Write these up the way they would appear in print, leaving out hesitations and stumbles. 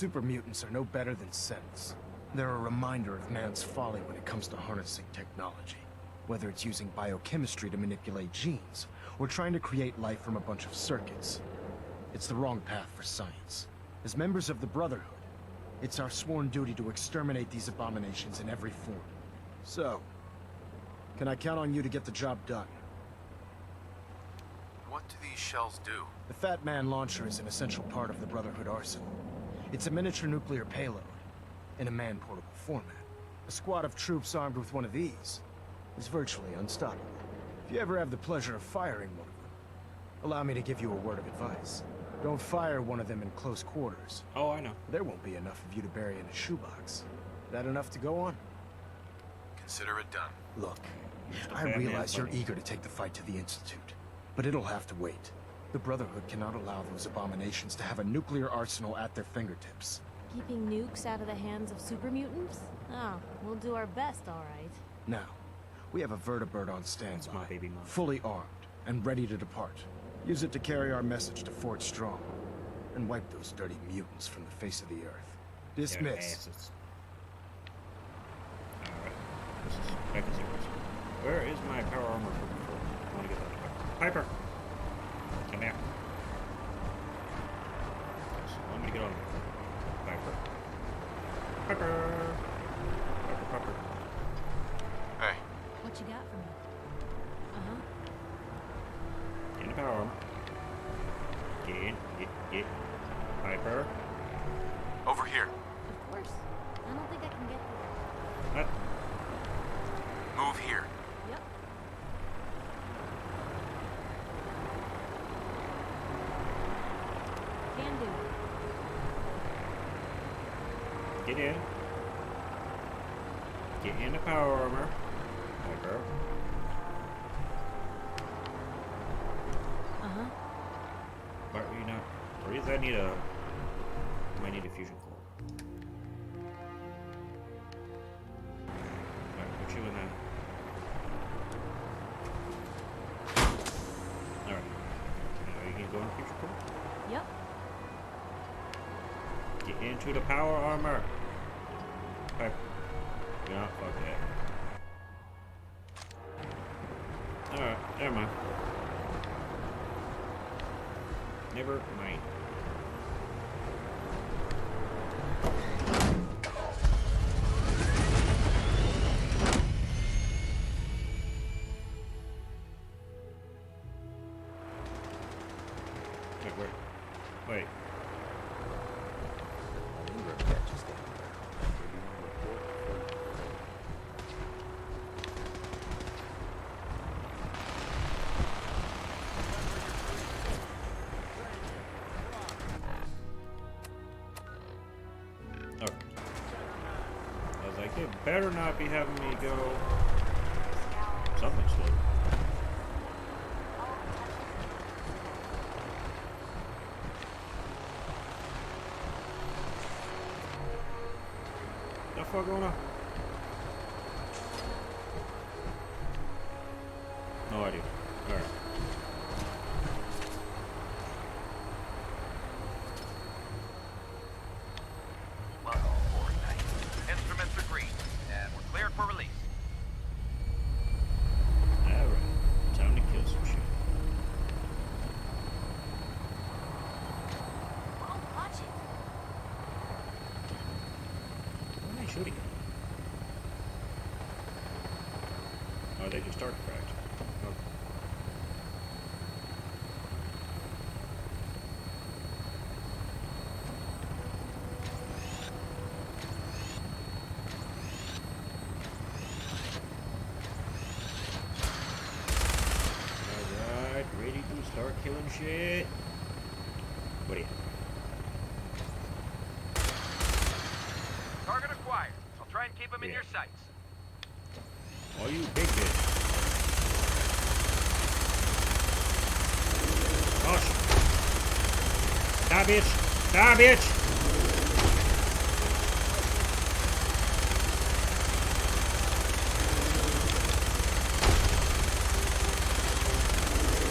super mutants are no better than synths. They're a reminder of man's folly when it comes to harnessing technology. Whether it's using biochemistry to manipulate genes, or trying to create life from a bunch of circuits. It's the wrong path for science. As members of the Brotherhood, it's our sworn duty to exterminate these abominations in every form. So, can I count on you to get the job done? What do these shells do? The Fat Man launcher is an essential part of the Brotherhood arsenal. It's a miniature nuclear payload, in a man-portable format. A squad of troops armed with one of these is virtually unstoppable. If you ever have the pleasure of firing one of them, allow me to give you a word of advice. Don't fire one of them in close quarters. Oh, I know. There won't be enough of you to bury in a shoebox. That enough to go on? Consider it done. Look, Mr. I Batman realize you're buddy. eager to take the fight to the Institute, but it'll have to wait. The Brotherhood cannot allow those abominations to have a nuclear arsenal at their fingertips. Keeping nukes out of the hands of super mutants? Oh, we'll do our best, all right. Now, we have a vertibird on standby, That's my baby mom. fully armed and ready to depart. Use it to carry our message to Fort Strong, and wipe those dirty mutants from the face of the earth. Their Dismiss. asses. Alright. This is back to zeros. Where is my power armor for before? I want to get that. Piper! Come here. So let me get on there. Piper. Piper! Piper, Piper. Hey, What you got for me? Uh-huh. Get in the power armor. Get. Piper. over here. Of course. I don't think I can get there. What? Move here. Yep. Can do. Get in. Get in the power armor. Piper. Uh-huh. Why are you not? Or does that need a? Might need a fusion core. Alright, put you in that. Alright. Now you can go in the fusion core. Yep. Get into the power armor. Piper. No, fuck that. Alright, never mind. Never mind. Wait. Okay. I was like, it better not be having me go something slow. What the fuck going on? No idea. Alright. Welcome aboard, Knight. Instruments are green, and we're cleared for release. Alright. Time to kill some shit. Oh, watch it. What am I shooting at? Oh, they just started cracked. Okay. Alright, ready to start killing shit. What do you? Target acquired. I'll try and keep him in Yeah. your sights. Oh, you big bitch. Oh, die, bitch. Die, bitch.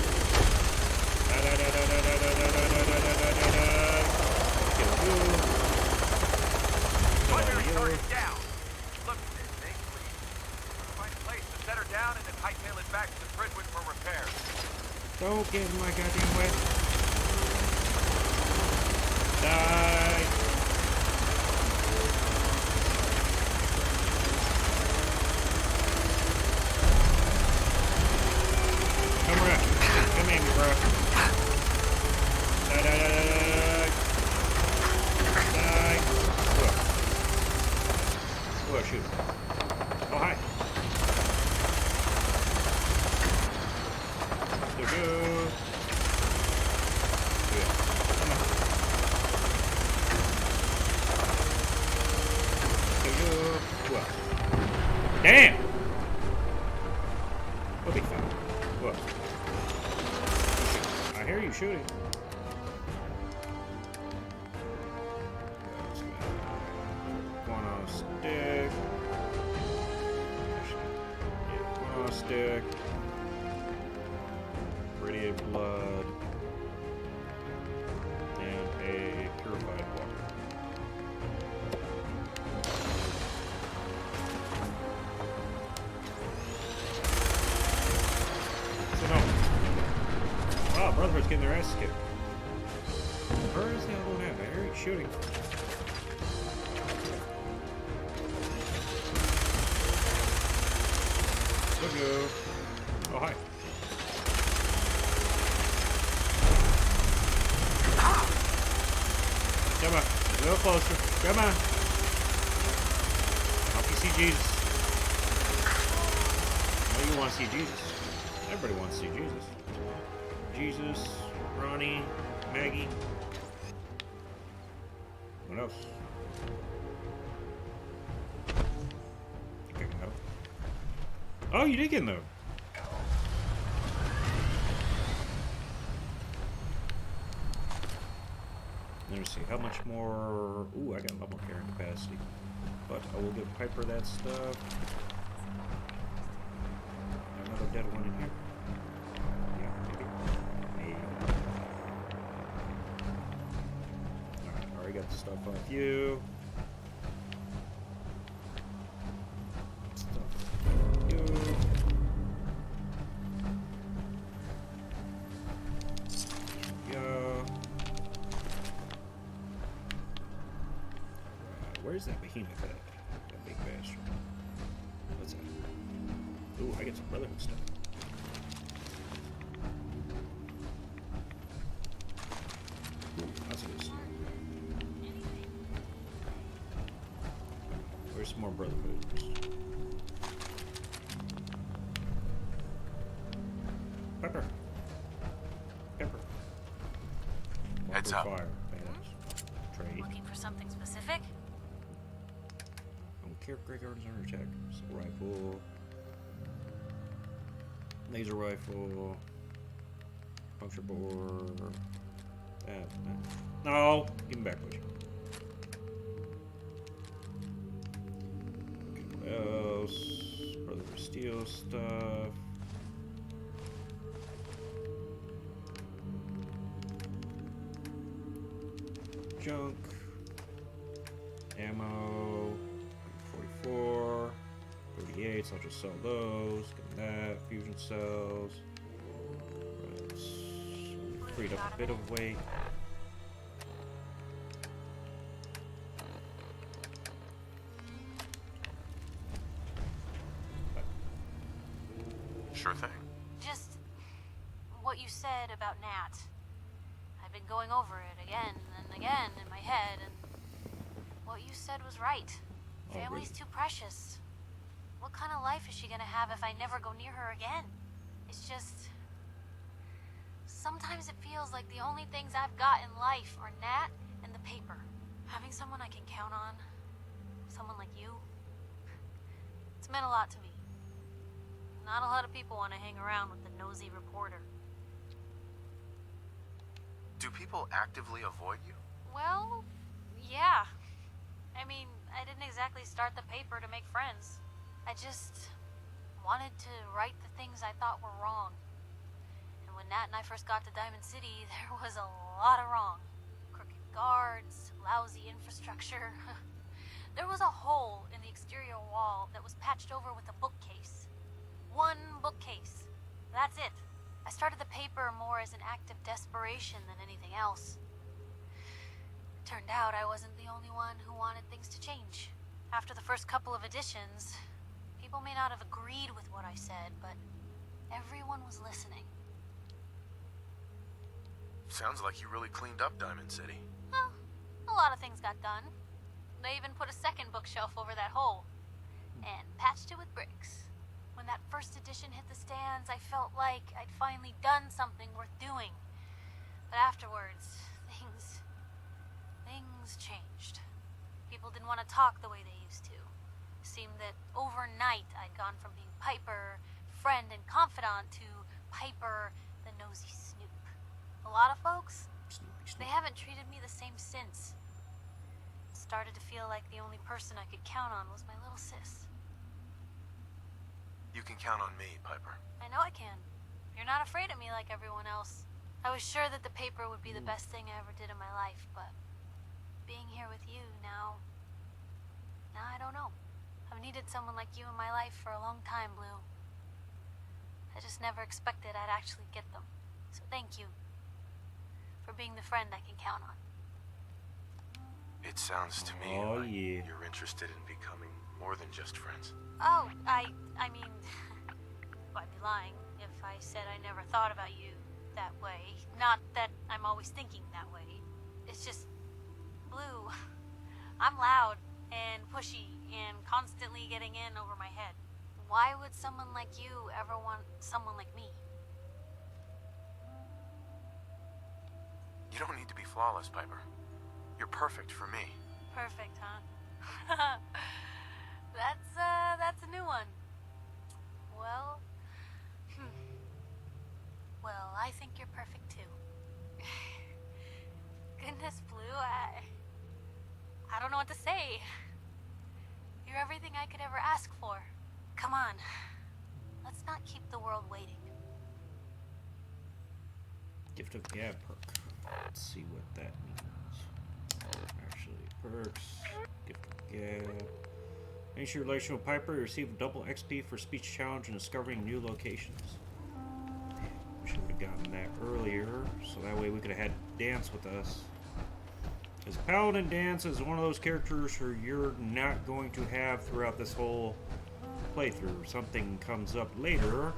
Da, da, da, da, da, da, da, da, da, da, da, da, da. Kill you. down and then hightail it back to the Fridwood for repairs. Don't get in my goddamn way. Die. Come around. Come at me, bro. Die, die, die, die, die, die. Die. Whoa. Whoa, shoot. Oh, hi. There we go. Yeah. Come on. There we go. Whoa. Damn! We'll be fine. Whoa. I hear you shooting. One on a stick. Yeah, one on a stick. Radiated blood. And a purified water. So no. Wow, Brotherhood's getting their ass kicked. Where is the hell going at? I hear you shooting. Let's go. Oh, hi. Come on. A little closer. Come on. I hope you see Jesus. I know you want to see Jesus. Everybody wants to see Jesus. Jesus, Ronnie, Maggie. What else? Think I can help. Oh, you did get in though. Let me see, how much more... Ooh, I got a lot more carrying capacity. But I will give Piper that stuff. Another dead one in here. Yeah, maybe. Maybe. Alright, I already got the stuff off you. Stuff off you. Go. Where's that behemoth at? That big bastard. What's that? Ooh, I get some Brotherhood stuff. Ooh, that's good stuff. Where's some more Brotherhood? Pepper. Pepper. Heads Walker up. Fire. Badass. Trade. Looking for something specific? Great Gardens under attack. Assault rifle. Laser rifle. Puncture bore. No! Give him back, push. Okay, what else? Brotherhood Steel stuff. Junk. Ammo. 44, 38, so I'll just sell those. Get that. Fusion cells. Right. Freed up a bit of weight. Sure thing. Just what you said about Nat. I've been going over it again and again in my head, and what you said was right. Oh, Family's really? too precious. What kind of life is she gonna have if I never go near her again? It's just... Sometimes it feels like the only things I've got in life are Nat and the paper. Having someone I can count on, someone like you, it's meant a lot to me. Not a lot of people want to hang around with the nosy reporter. Do people actively avoid you? Well, yeah. I mean, I didn't exactly start the paper to make friends. I just wanted to right the things I thought were wrong. And when Nat and I first got to Diamond City, there was a lot of wrong. Crooked guards, lousy infrastructure. There was a hole in the exterior wall that was patched over with a bookcase. One bookcase. That's it. I started the paper more as an act of desperation than anything else. Turned out I wasn't the only one who wanted things to change. After the first couple of editions, people may not have agreed with what I said, but everyone was listening. Sounds like you really cleaned up Diamond City. Well, a lot of things got done. They even put a second bookshelf over that hole and patched it with bricks. When that first edition hit the stands, I felt like I'd finally done something worth doing. But afterwards, things changed. People didn't want to talk the way they used to. It seemed that overnight I'd gone from being Piper, friend and confidant, to Piper, the nosy snoop. A lot of folks, they haven't treated me the same since. Started to feel like the only person I could count on was my little sis. You can count on me, Piper. I know I can. You're not afraid of me like everyone else. I was sure that the paper would be the best thing I ever did in my life, but being here with you now I don't know. I've needed someone like you in my life for a long time, Blue. I just never expected I'd actually get them. So thank you for being the friend I can count on. It sounds to me Oh, like yeah. you're interested in becoming more than just friends. Oh, I mean, I'd be lying if I said I never thought about you that way. Not that I'm always thinking that way. It's just, Blue, I'm loud and pushy and constantly getting in over my head. Why would someone like you ever want someone like me? You don't need to be flawless, Piper. You're perfect for me. Perfect, huh? That's a new one. Well, well, I think you're perfect too. Goodness, Blue, I don't know what to say. You're everything I could ever ask for. Come on, let's not keep the world waiting. Gift of Gab perk. Let's see what that means. Actually, perks. Gift of Gab. Make your relation with Piper, you receive double XP for speech challenge and discovering new locations. We should have gotten that earlier, so that way we could have had Dance with us. Because Paladin Dance is one of those characters who you're not going to have throughout this whole playthrough. Something comes up later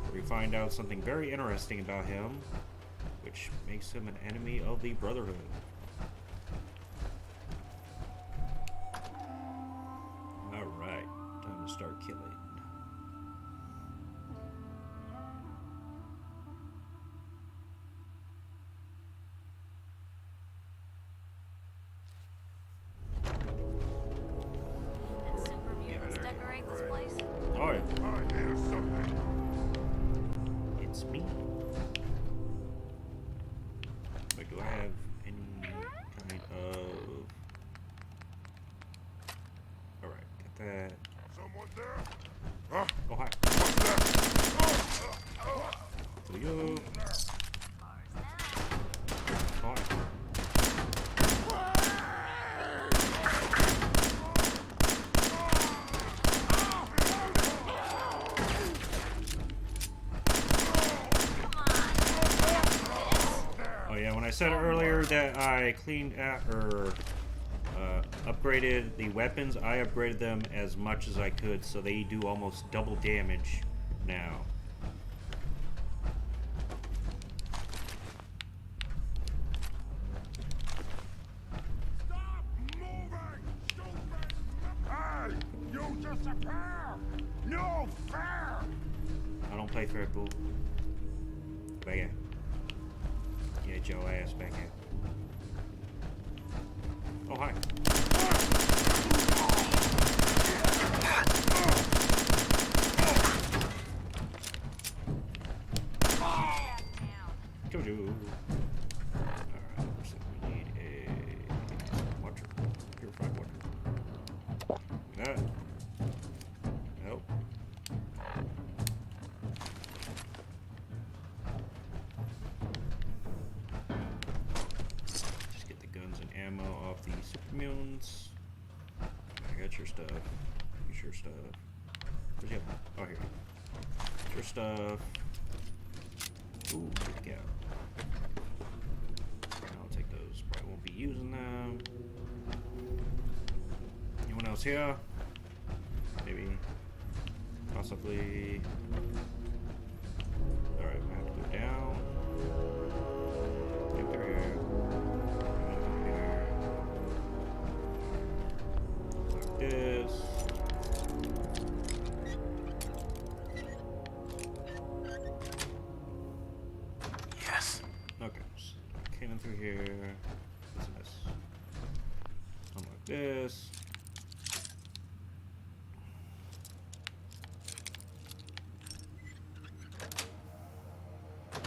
where you find out something very interesting about him, which makes him an enemy of the Brotherhood. Alright, time to start killing. Did Super Mutants decorate this place? Oh yeah. It's me. Wait, do I have any kind of... Alright, got that. Someone there? Oh, hi. So you. Oh, hi. Oh yeah, when I said earlier that I cleaned or upgraded the weapons, I upgraded them as much as I could, so they do almost double damage now. Stop moving! Stupid! Hey! You disappear! No fair! I don't play fair, boo. Back at. Get your ass back at. Oh, hi. Jojo. Alright, looks like we need a watcher. Purified water. That. Nope. Just get the guns and ammo off the super mutants. I got your stuff. Use your stuff. Where's the other one? Oh, here. Your stuff. Ooh, good cow. I'll take those. Probably won't be using them. Anyone else here? Maybe. Possibly. Alright, we have to go down. Get through here. Come here. Like this. Yes. Okay, so came in through here. What's this? Unlock this.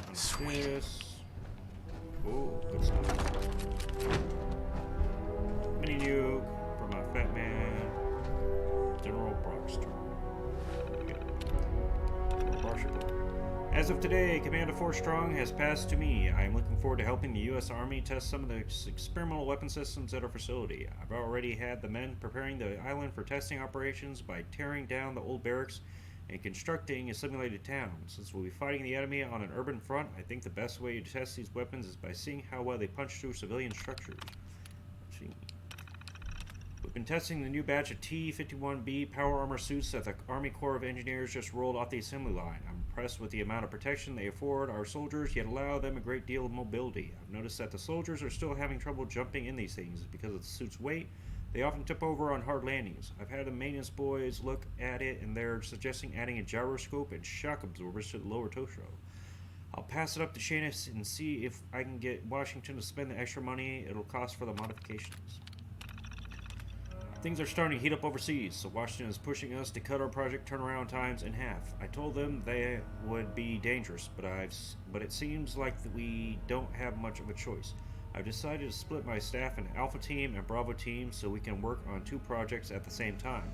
Unlock this. Oh, good stuff. Mini nuke for my fat man. General Brockster. As of today, Command of 4 Strong has passed to me. I am looking forward to helping the U.S. Army test some of the experimental weapon systems at our facility. I've already had the men preparing the island for testing operations by tearing down the old barracks and constructing a simulated town. Since we'll be fighting the enemy on an urban front, I think the best way to test these weapons is by seeing how well they punch through civilian structures. Let's see. We've been testing the new batch of T-51B power armor suits that the Army Corps of Engineers just rolled off the assembly line. I'm impressed with the amount of protection they afford our soldiers, yet allow them a great deal of mobility. I've noticed that the soldiers are still having trouble jumping in these things because of the suit's weight. They often tip over on hard landings. I've had the maintenance boys look at it, and they're suggesting adding a gyroscope and shock absorbers to the lower torso. I'll pass it up to Shannis and see if I can get Washington to spend the extra money it'll cost for the modifications. Things are starting to heat up overseas, so Washington is pushing us to cut our project turnaround times in half. I told them they would be dangerous, but it seems like we don't have much of a choice. I've decided to split my staff into Alpha Team and Bravo Team so we can work on 2 projects at the same time.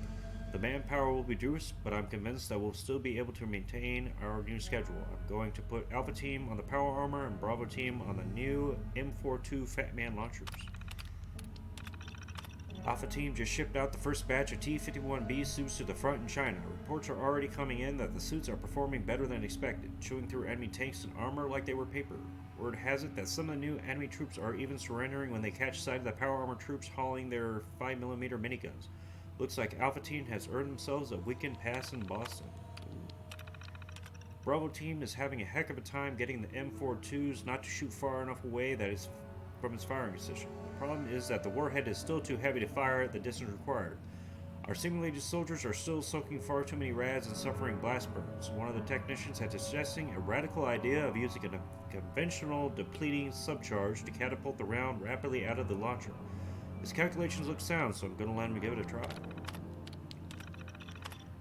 The manpower will be reduced, but I'm convinced that we'll still be able to maintain our new schedule. I'm going to put Alpha Team on the power armor and Bravo Team on the new M42 Fat Man launchers. Alpha Team just shipped out the first batch of T-51B suits to the front in China. Reports are already coming in that the suits are performing better than expected, chewing through enemy tanks and armor like they were paper. Word has it that some of the new enemy troops are even surrendering when they catch sight of the power armor troops hauling their 5mm miniguns. Looks like Alpha Team has earned themselves a weekend pass in Boston. Bravo Team is having a heck of a time getting the M42s not to shoot far enough away that it's from its firing position. The problem is that the warhead is still too heavy to fire at the distance required. Our simulated soldiers are still soaking far too many rads and suffering blast burns. One of the technicians had suggesting a radical idea of using a conventional depleting subcharge to catapult the round rapidly out of the launcher. His calculations look sound, so I'm going to let him give it a try.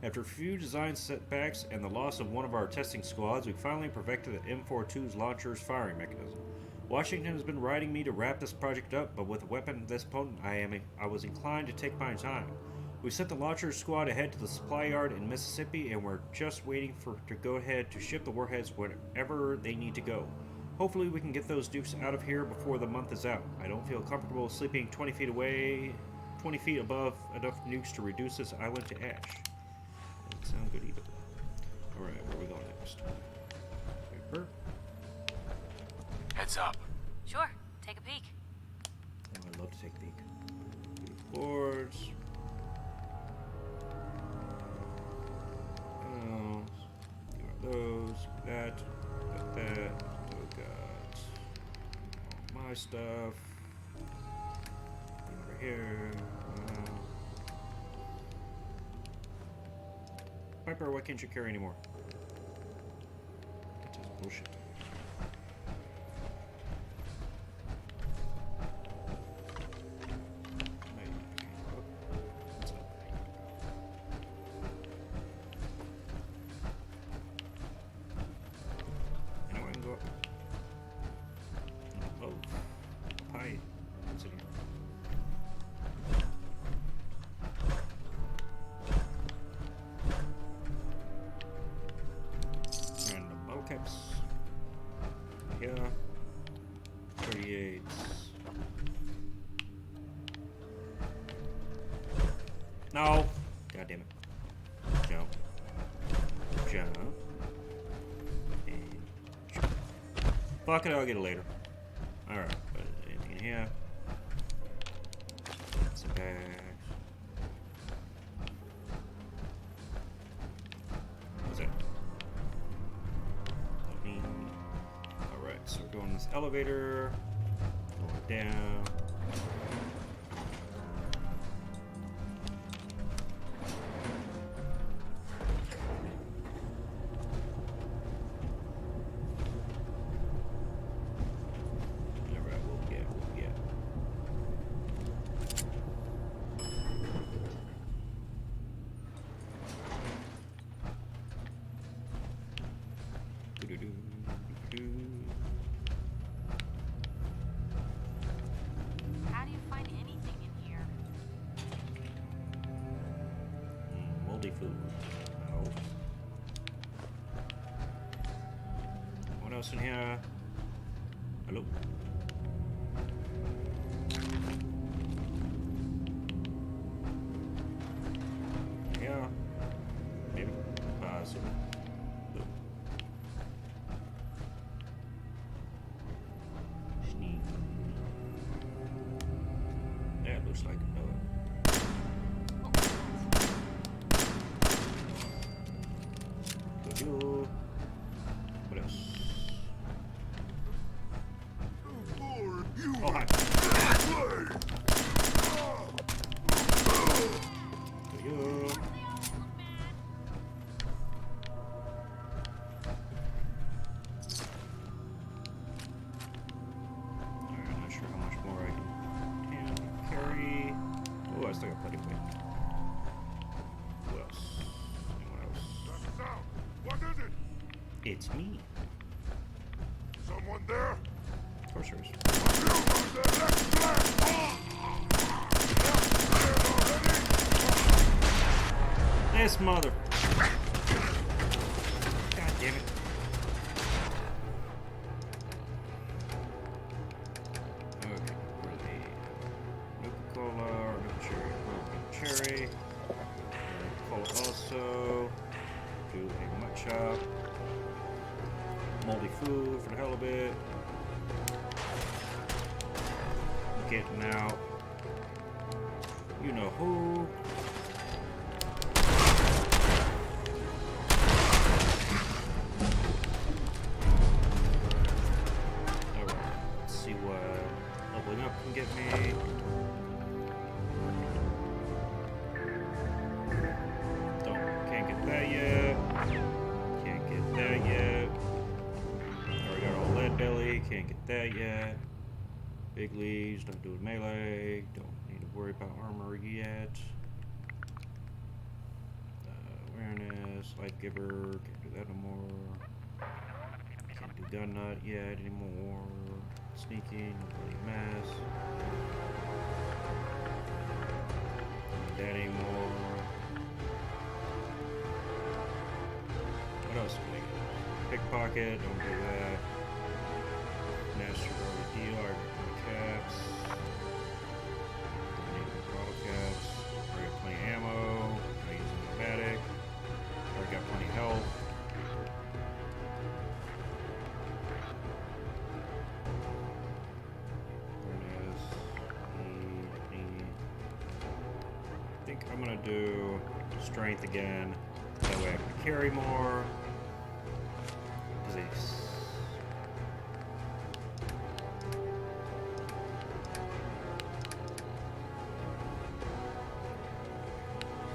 After a few design setbacks and the loss of one of our testing squads, we finally perfected the M42's launcher's firing mechanism. Washington has been riding me to wrap this project up, but with a weapon this potent, I was inclined to take my time. We sent the launcher squad ahead to the supply yard in Mississippi, and we're just waiting to go ahead to ship the warheads wherever they need to go. Hopefully we can get those dukes out of here before the month is out. I don't feel comfortable sleeping 20 feet away, 20 feet above enough nukes to reduce this island to ash. Doesn't sound good either. Alright, where are we going next? Paper? Heads up. Sure, take a peek. Oh, I'd love to take a peek. Boards. Oh, got those, got that, still got all my stuff. Over here. Piper, why can't you carry anymore? That's just bullshit. Here, 38. No! God damn it. Jump. Fuck it, I'll get it later. Alright, but anything in here? Some bags. What's that? Alright, so we're going this elevator. Going down. How do you find anything in here? Moldy food. No. What else in here? Hello. Yeah. Maybe. Possibly. Nope. Sneak. That looks like you. What else? Oh, hi. You. I'm not sure how much more I can carry. Oh, I still got plenty of weight. Who else? Anyone else? That sound. What is it? It's me. Someone there? Of course there is. You on the left flank! This mother. God damn it. Okay, where are they? Nuka-Cola or Nuka-Cherry? Nuka-Cherry. Cola also. Do a matcha. Moldy food for the hell of it. Getting out. You know who. Alright, let's see what leveling up can get me. Can't get that yet. Can't get that yet. Already got all lead belly, can't get that yet. Big leaves, don't do it melee, don't need to worry about armor yet. Awareness, life giver, can't do that no more. Can't do gun nut yet anymore. Sneaking, bloody mass. Don't do that anymore. What else do we get? Pickpocket, don't do that. Master already deal, I got caps. Don't need the bottle caps. I got plenty of ammo. I use a pneumatic. I got plenty of health. I think I'm gonna do strength again. That way I can carry more.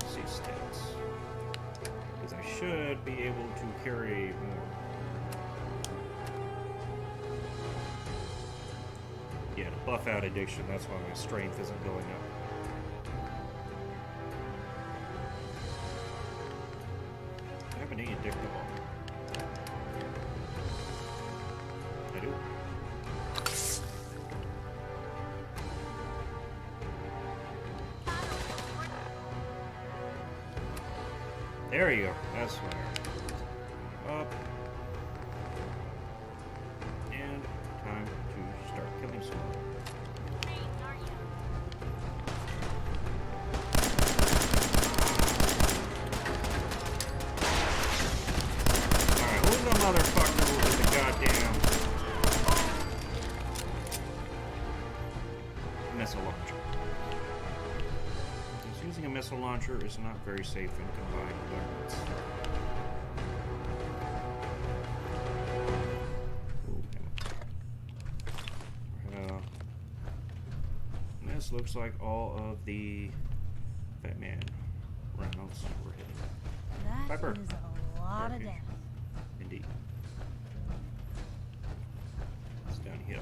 See stats. Because I should be able to carry more. Yeah, to buff out addiction, that's why my strength isn't going up. I have any addictive on. I do. There you go. That's where. Up. And time to start killing some more. Alright, who's the motherfucker with the goddamn missile launcher is not very safe in confined environments. This looks like all of the Fat Man rounds were hitting. That Piper. is a lot of Cartridge. damage. Indeed. It's downhill.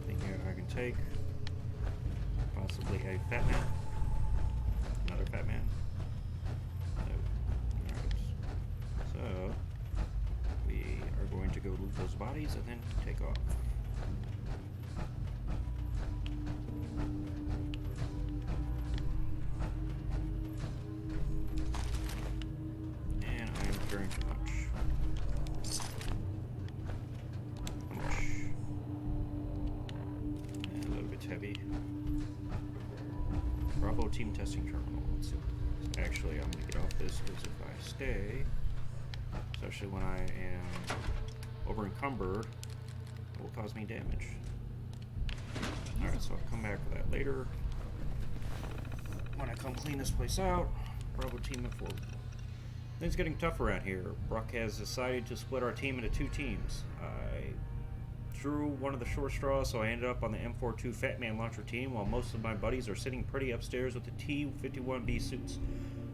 Think here I can take possibly a Fat Man. Another Fat Man. No. Alright. So we are going to go loot those bodies and then take off. And I am carrying too much. How much? And a little bit heavy. Bravo team testing terminal. Let's see. Actually, I'm gonna get off this because if I stay, especially when I am over encumbered, it will cause me damage. Alright, so I'll come back for that later. When I come clean this place out, Bravo team at forward. Things getting tough around here. Brock has decided to split our team into two teams. I drew one of the short straws, so I ended up on the M42 Fat Man launcher team, while most of my buddies are sitting pretty upstairs with the T-51B suits.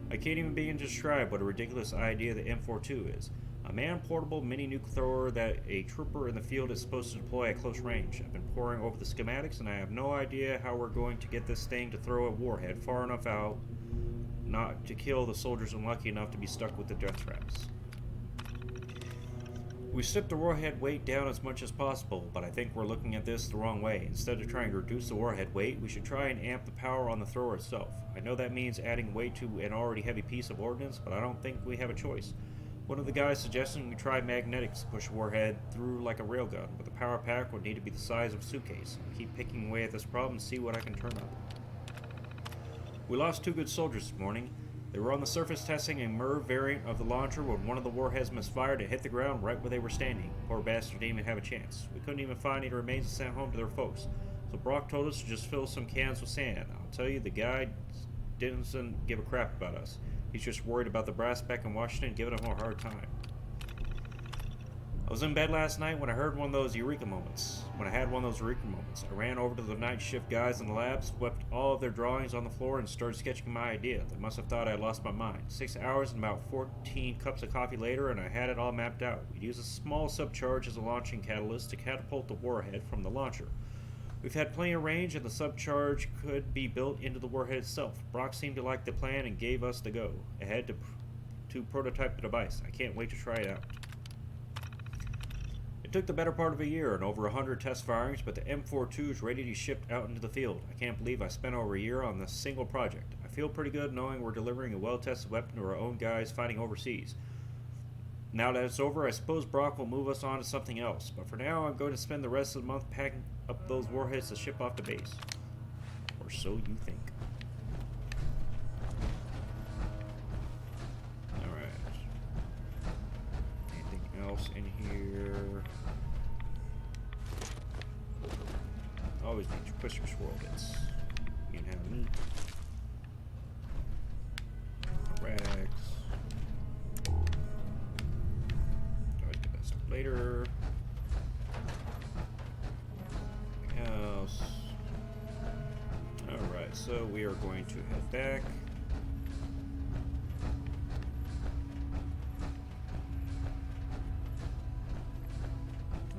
I can't even begin to describe what a ridiculous idea the M42 is. A man-portable mini-nuke thrower that a trooper in the field is supposed to deploy at close range. I've been poring over the schematics, and I have no idea how we're going to get this thing to throw a warhead far enough out not to kill the soldiers unlucky enough to be stuck with the death traps. We stripped the warhead weight down as much as possible, but I think we're looking at this the wrong way. Instead of trying to reduce the warhead weight, we should try and amp the power on the thrower itself. I know that means adding weight to an already heavy piece of ordnance, but I don't think we have a choice. One of the guys suggested we try magnetics to push a warhead through like a railgun, but the power pack would need to be the size of a suitcase. I'll keep picking away at this problem and see what I can turn up. We lost 2 good soldiers this morning. They were on the surface testing a MERV variant of the launcher when one of the warheads misfired and hit the ground right where they were standing. Poor bastard didn't even have a chance. We couldn't even find any remains and sent home to their folks. So Brock told us to just fill some cans with sand. I'll tell you, the guy didn't give a crap about us. He's just worried about the brass back in Washington giving him a hard time. I was in bed last night when I heard one of those eureka moments. When I had one of those eureka moments, I ran over to the night shift guys in the lab, swept all of their drawings on the floor, and started sketching my idea. They must have thought I had lost my mind. 6 hours and about 14 cups of coffee later, and I had it all mapped out. We'd use a small subcharge as a launching catalyst to catapult the warhead from the launcher. We've had plenty of range, and the subcharge could be built into the warhead itself. Brock seemed to like the plan and gave us the go ahead to prototype the device. I can't wait to try it out. It took the better part of a year and over 100 test firings, but the M42 is ready to be shipped out into the field. I can't believe I spent over a year on this single project. I feel pretty good knowing we're delivering a well-tested weapon to our own guys fighting overseas. Now that it's over, I suppose Brock will move us on to something else, but for now I'm going to spend the rest of the month packing up those warheads to ship off to base. Or so you think. Alright. Anything else in here? Always need to push your swirl bits. You can have meat. Rags. Always get that stuff later. Anything else? Alright, so we are going to head back.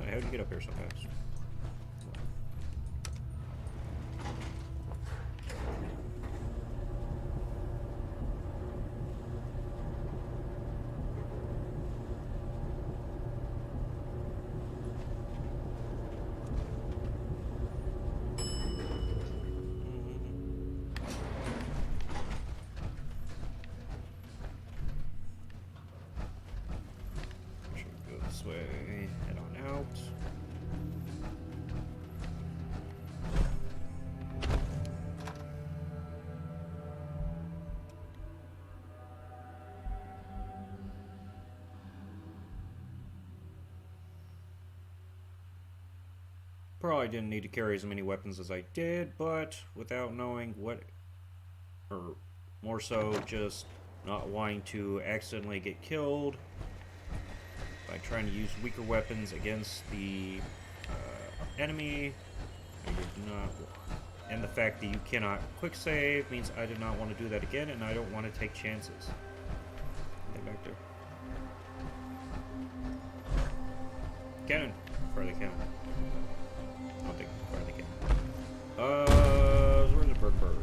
Oh, how'd you get up here so fast? Should go this way, head on out. Probably didn't need to carry as many weapons as I did, but without knowing what, or more so just not wanting to accidentally get killed by trying to use weaker weapons against the enemy, I did not. And the fact that you cannot quick save means I did not want to do that again, and I don't want to take chances. Get back there. Cannon. Fire the cannon. I'll take fire the cannon. Where's the bird? Bird?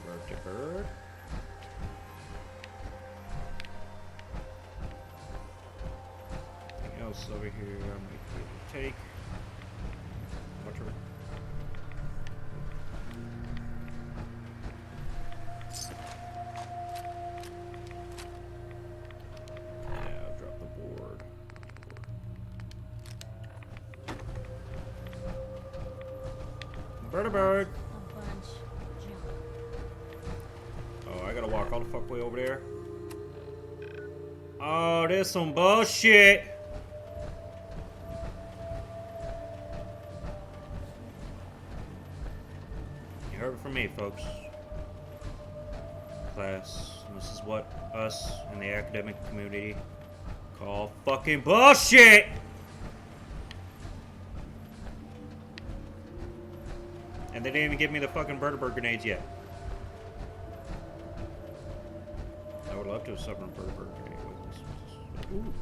Bird to bird. Anything else over here I might be able to take? Watch over. Bird. A bunch of junk. Oh, I gotta walk all the fuck way over there. Oh, there's some bullshit. You heard it from me, folks. Class, this is what us in the academic community call fucking bullshit. And they didn't even give me the fucking Vertibird grenades yet. I would love to have summoned a Vertibird grenade with this. Ooh.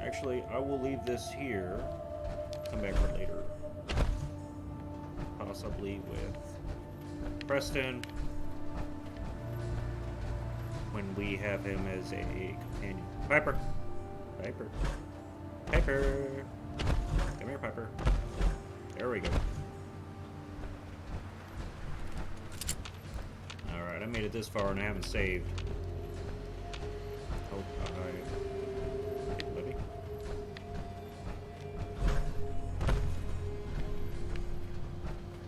Actually, I will leave this here. Come back for later. Possibly with Preston. When we have him as a companion. Piper! Piper! Piper! Come here, Piper. There we go. Alright, I made it this far and I haven't saved. Hope I... Libby?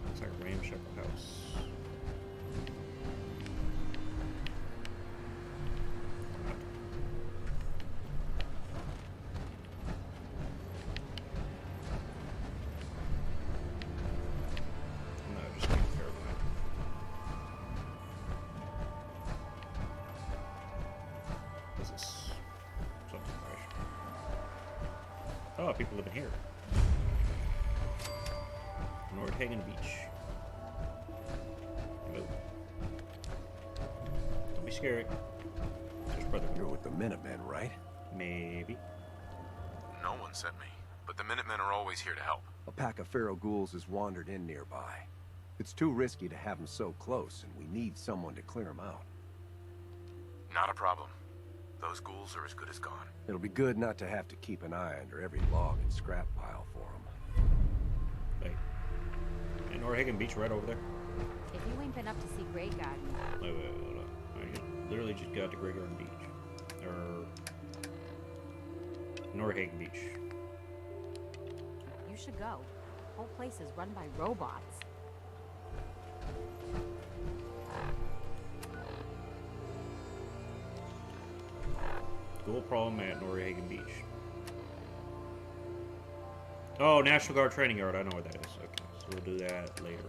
Looks like a ramshackle house. Oh, people living here. Nordhagen Beach. Hello. Don't be scared. There's brother. You're with the Minutemen, right? Maybe. No one sent me, but the Minutemen are always here to help. A pack of feral ghouls has wandered in nearby. It's too risky to have them so close, and we need someone to clear them out. Not a problem. Those ghouls are as good as gone. It'll be good not to have to keep an eye under every log and scrap pile for them. Hey. And Nordhagen Beach right over there. If you ain't been up to see Grey Garden, Wait, hold on. I literally just got to Grey Garden Beach. Or... Nordhagen Beach. you should go. The whole place is run by robots. Ghoul problem at Nordhagen Beach. Oh, National Guard Training Yard. I know where that is. Okay, so we'll do that later.